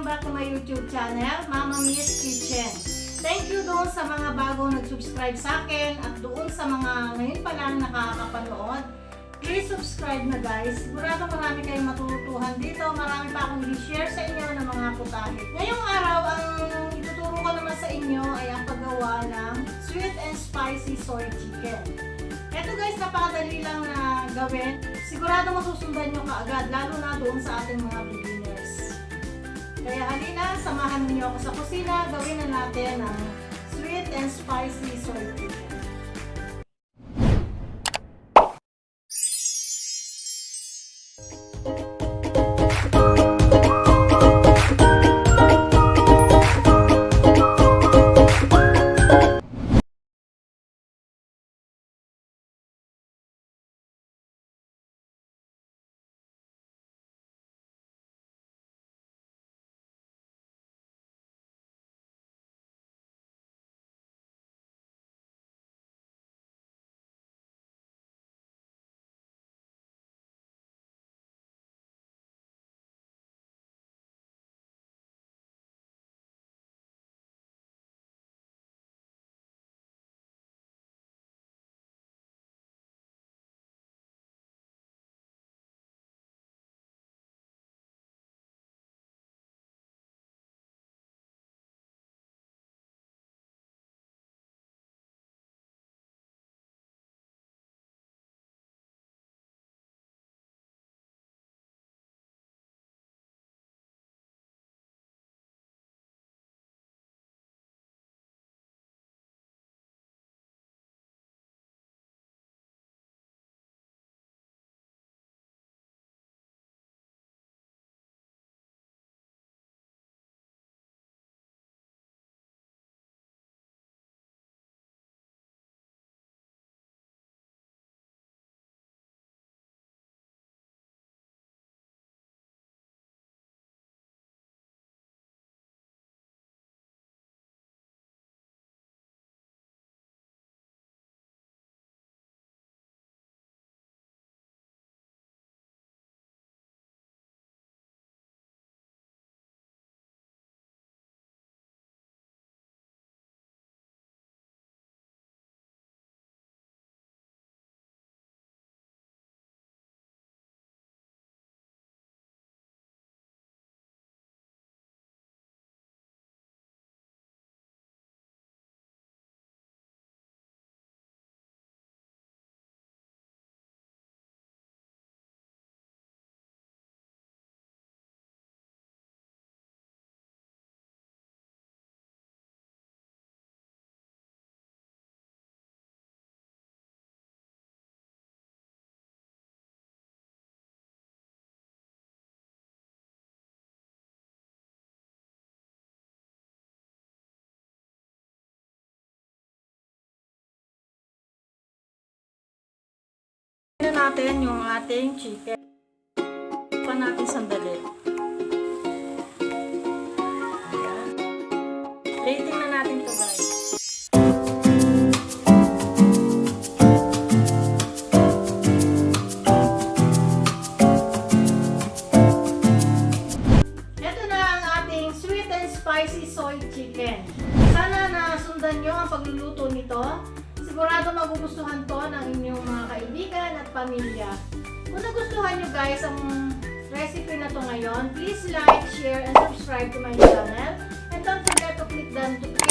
Welcome back to my YouTube channel, Mama Miss Kitchen. Thank you doon sa mga bagong nag-subscribe sa akin at doon sa mga ngayon pa lang nakakapanood. Please subscribe na guys. Sigurado marami kayong matutuhan dito. Marami pa akong i-share sa inyo ng mga putahe. Ngayong araw, ang ituturo ko naman sa inyo ay ang paggawa ng sweet and spicy soy chicken. Ito guys, napakadali lang na gawin. Sigurado masusundan nyo kaagad, lalo na doon sa ating mga beginners. Kaya halina, samahan niyo ako sa kusina. Gawin na natin ang sweet and spicy soy chicken. Tignan natin yung ating chicken. Pa natin sandali. Ayan. Plating na natin to guys. Ito na ang ating sweet and spicy soy chicken. Sana nasundan nyo ang pagluluto nito. Sigurado magugustuhan to ng inyong mga kaibigan at pamilya. Kung nagustuhan nyo guys ang recipe na to ngayon, please like, share, and subscribe to my channel. And don't forget to click the notification